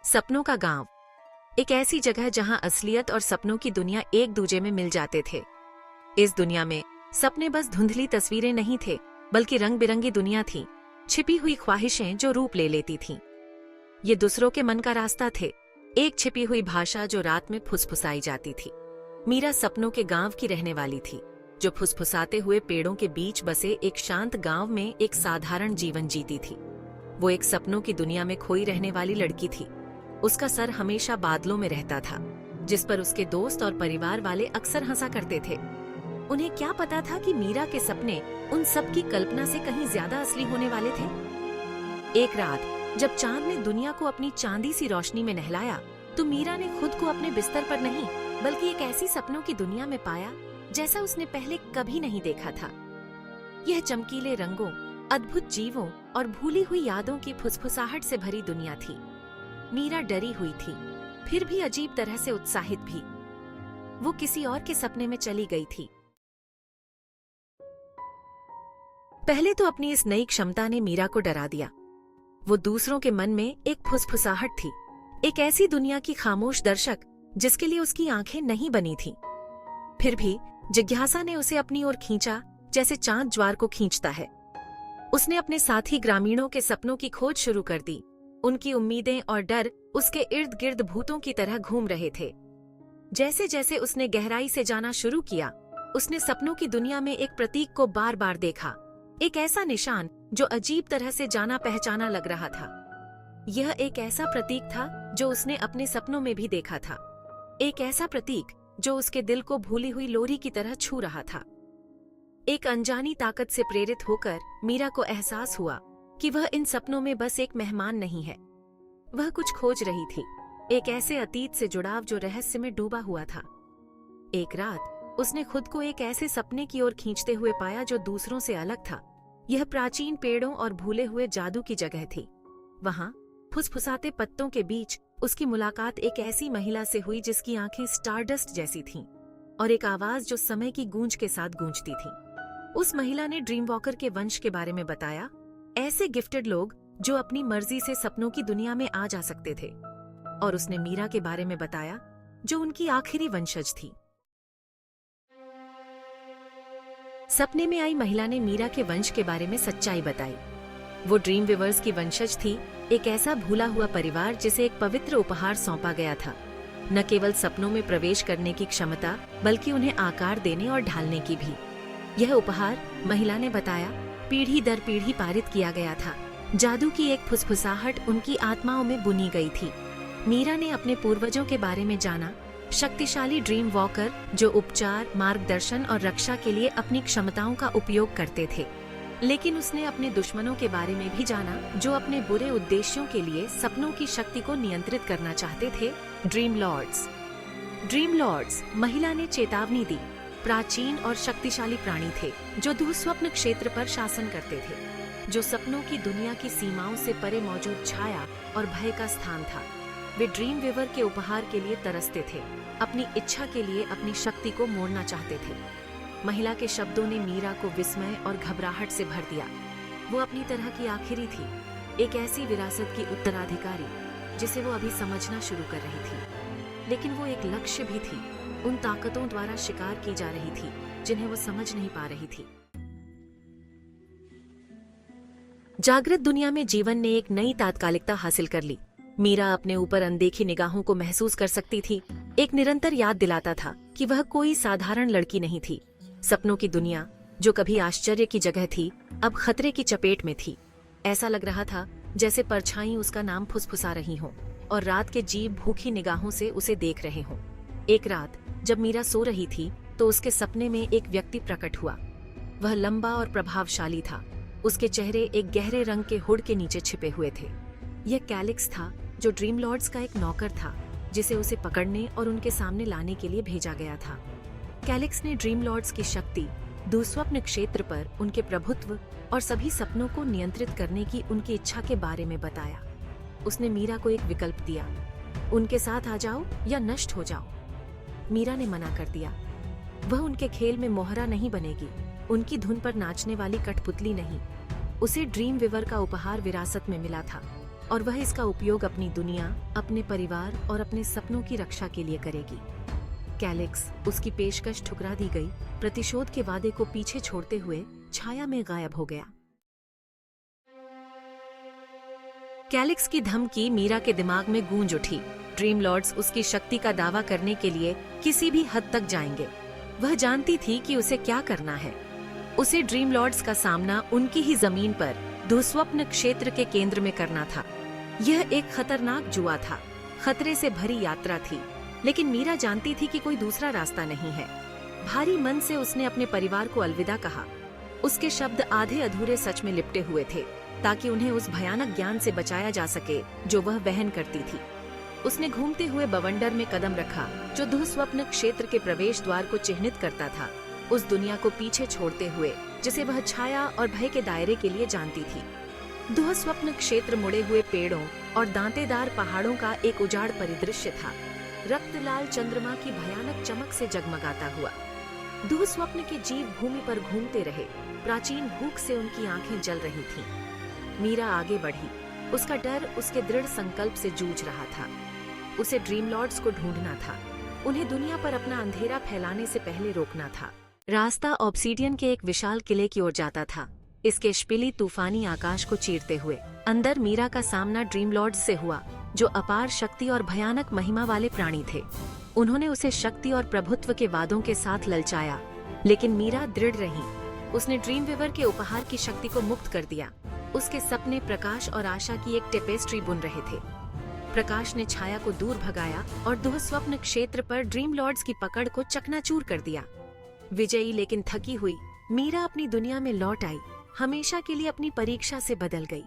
सपनों का गांव, एक ऐसी जगह जहां असलियत और सपनों की दुनिया एक दूजे में मिल जाते थे। इस दुनिया में सपने बस धुंधली तस्वीरें नहीं थे, बल्कि रंग बिरंगी दुनिया थी, छिपी हुई ख्वाहिशें जो रूप ले लेती थीं। ये दूसरों के मन का रास्ता थे, एक छिपी हुई भाषा जो रात में फुसफुसाई जाती थी। मीरा सपनों के गांव की रहने वाली थी, जो फुसफुसाते हुए पेड़ों के बीच बसे एक शांत गांव में एक साधारण जीवन जीती थी। वो एक सपनों की दुनिया में खोई रहने वाली लड़की थी। उसका सर हमेशा बादलों में रहता था, जिस पर उसके दोस्त और परिवार वाले अक्सर हंसा करते थे। उन्हें क्या पता था कि मीरा के सपने उन सब की कल्पना से कहीं ज्यादा असली होने वाले थे। एक रात जब चांद ने दुनिया को अपनी चांदी सी रोशनी में नहलाया, तो मीरा ने खुद को अपने बिस्तर पर नहीं, बल्कि एक ऐसी सपनों की दुनिया में पाया जैसा उसने पहले कभी नहीं देखा था। यह चमकीले रंगों, अद्भुत जीवों और भूली हुई यादों की फुसफुसाहट से भरी दुनिया थी। मीरा डरी हुई थी, फिर भी अजीब तरह से उत्साहित भी। वो किसी और के सपने में चली गई थी। पहले तो अपनी इस नई क्षमता ने मीरा को डरा दिया। वो दूसरों के मन में एक फुसफुसाहट थी, एक ऐसी दुनिया की खामोश दर्शक जिसके लिए उसकी आंखें नहीं बनी थीं। फिर भी जिज्ञासा ने उसे अपनी ओर खींचा, जैसे चांद ज्वार को खींचता है। उसने अपने साथी ग्रामीणों के सपनों की खोज शुरू कर दी। उनकी उम्मीदें और डर उसके इर्द गिर्द भूतों की तरह घूम रहे थे। जैसे जैसे उसने गहराई से जाना शुरू किया, उसने सपनों की दुनिया में एक प्रतीक को बार बार देखा, एक ऐसा निशान जो अजीब तरह से जाना पहचाना लग रहा था। यह एक ऐसा प्रतीक था जो उसने अपने सपनों में भी देखा था, एक ऐसा प्रतीक जो उसके दिल को भूली हुई लोरी की तरह छू रहा था। एक अनजानी ताकत से प्रेरित होकर मीरा को एहसास हुआ कि वह इन सपनों में बस एक मेहमान नहीं है। वह कुछ खोज रही थी, एक ऐसे अतीत से जुड़ाव जो रहस्य में डूबा हुआ था। एक रात उसने खुद को एक ऐसे सपने की ओर खींचते हुए पाया जो दूसरों से अलग था। यह प्राचीन पेड़ों और भूले हुए जादू की जगह थी। वहां फुसफुसाते पत्तों के बीच उसकी मुलाकात एक ऐसी महिला से हुई जिसकी आंखें स्टारडस्ट जैसी थीं, और एक आवाज जो समय की गूंज के साथ गूंजती थी। उस महिला ने ड्रीम वॉकर के वंश के बारे में बताया, ऐसे गिफ्टेड लोग जो अपनी मर्जी से सपनों की दुनिया में आ जा सकते थे। और उसने मीरा के बारे में बताया, जो उनकी आखिरी वंशज थी। सपने में आई महिला ने मीरा के वंश के बारे में सच्चाई बताई। वो ड्रीम वीवर्स की वंशज थी, एक ऐसा भूला हुआ परिवार जिसे एक पवित्र उपहार सौंपा गया था, न केवल सपनों में प्रवेश करने की क्षमता, बल्कि उन्हें आकार देने और ढालने की भी। यह उपहार, महिला ने बताया, पीढ़ी दर पीढ़ी पारित किया गया था। जादू की एक फुसफुसाहट उनकी आत्माओं में बुनी गई थी। मीरा ने अपने पूर्वजों के बारे में जाना, शक्तिशाली ड्रीम वॉकर जो उपचार, मार्गदर्शन और रक्षा के लिए अपनी क्षमताओं का उपयोग करते थे। लेकिन उसने अपने दुश्मनों के बारे में भी जाना, जो अपने बुरे उद्देश्यों के लिए सपनों की शक्ति को नियंत्रित करना चाहते थे, ड्रीम लॉर्ड्स। ड्रीम लॉर्ड्स, महिला ने चेतावनी दी, प्राचीन और शक्तिशाली प्राणी थे जो दुःस्वप्न क्षेत्र पर शासन करते थे, जो सपनों की दुनिया की सीमाओं से परे मौजूद छाया और भय का स्थान था। वे ड्रीम वीवर के उपहार के लिए तरसते थे, अपनी इच्छा के लिए अपनी शक्ति को मोड़ना चाहते थे। महिला के शब्दों ने मीरा को विस्मय और घबराहट से भर दिया। वो अपनी तरह की आखिरी थी, एक ऐसी विरासत की उत्तराधिकारी जिसे वो अभी समझना शुरू कर रही थी। लेकिन वो एक लक्ष्य भी थी, उन ताकतों द्वारा शिकार की जा रही थी जिन्हें वो समझ नहीं पा रही थी। जागृत दुनिया में जीवन ने एक नई तात्कालिकता हासिल कर ली। मीरा अपने ऊपर अनदेखी निगाहों को महसूस कर सकती थी। एक निरंतर याद दिलाता था कि वह कोई साधारण लड़की नहीं थी। सपनों की दुनिया, जो कभी आश्चर्य की जगह थी, अब खतरे की चपेट में थी। ऐसा लग रहा था जैसे परछाई उसका नाम फुसफुसा रही हों और रात के जीव भूखी निगाहों से उसे देख रहे हों। एक रात जब मीरा सो रही थी, तो उसके सपने में एक व्यक्ति प्रकट हुआ। वह लंबा और प्रभावशाली था। उसके चेहरे एक गहरे रंग के हुड के नीचे छिपे हुए थे। यह कैलिक्स था, जो ड्रीम लॉर्ड्स का एक नौकर था, जिसे उसे पकड़ने और उनके सामने लाने के लिए भेजा गया था। कैलिक्स ने ड्रीम लॉर्ड्स की शक्ति, दुःस्वप्न क्षेत्र पर उनके प्रभुत्व और सभी सपनों को नियंत्रित करने की उनकी इच्छा के बारे में बताया। उसने मीरा को एक विकल्प दिया, उनके साथ आ जाओ या नष्ट हो जाओ। मीरा ने मना कर दिया। वह उनके खेल में मोहरा नहीं बनेगी, उनकी धुन पर नाचने वाली कठपुतली नहीं। उसे ड्रीम वीवर का उपहार विरासत में मिला था, और वह इसका उपयोग अपनी दुनिया, अपने परिवार और अपने सपनों की रक्षा के लिए करेगी। कैलिक्स, उसकी पेशकश ठुकरा दी गई, प्रतिशोध के वादे को पीछे छोड़ते हुए छाया में गायब हो गया। कैलिक्स की धमकी मीरा के दिमाग में गूंज उठी। ड्रीम लॉर्ड्स उसकी शक्ति का दावा करने के लिए किसी भी हद तक जाएंगे। वह जानती थी कि उसे क्या करना है। उसे ड्रीम लॉर्ड्स का सामना उनकी ही जमीन पर दुःस्वप्न क्षेत्र के केंद्र में करना था। यह एक खतरनाक जुआ था, खतरे से भरी यात्रा थी, लेकिन मीरा जानती थी कि कोई दूसरा रास्ता नहीं है। भारी मन से उसने अपने परिवार को अलविदा कहा। उसके शब्द आधे अधूरे सच में लिपटे हुए थे, ताकि उन्हें उस भयानक ज्ञान से बचाया जा सके जो वह वहन करती थी। उसने घूमते हुए बवंडर में कदम रखा, जो दुःस्वप्न क्षेत्र के प्रवेश द्वार को चिन्हित करता था, उस दुनिया को पीछे छोड़ते हुए जिसे वह छाया और भय के दायरे के लिए जानती थी। दुःस्वप्न क्षेत्र मुड़े हुए पेड़ों और दांतेदार पहाड़ों का एक उजाड़ परिदृश्य था, रक्तलाल चंद्रमा की भयानक चमक से जगमगाता हुआ। दुःस्वप्न के जीव भूमि पर घूमते रहे, प्राचीन भूख से उनकी आंखें जल रही थीं। मीरा आगे बढ़ी, उसका डर उसके दृढ़ संकल्प से जूझ रहा था। उसे ड्रीम लॉर्ड्स को ढूंढना था, उन्हें दुनिया पर अपना अंधेरा फैलाने से पहले रोकना था। रास्ता ऑब्सीडियन के एक विशाल किले की ओर जाता था, इसके शिपिली तूफानी आकाश को चीरते हुए। अंदर मीरा का सामना ड्रीम लॉर्ड्स से हुआ, जो अपार शक्ति और भयानक महिमा वाले प्राणी थे। उन्होंने उसे शक्ति और प्रभुत्व के वादों के साथ ललचाया, लेकिन मीरा दृढ़ रही। उसने ड्रीम वीवर के उपहार की शक्ति को मुक्त कर दिया। उसके सपने प्रकाश और आशा की एक टेपेस्ट्री बुन रहे थे। प्रकाश ने छाया को दूर भगाया और दुःस्वप्न क्षेत्र पर ड्रीम लॉर्ड्स की पकड़ को चकनाचूर कर दिया। विजयी लेकिन थकी हुई मीरा अपनी दुनिया में लौट आई, हमेशा के लिए अपनी परीक्षा से बदल गई।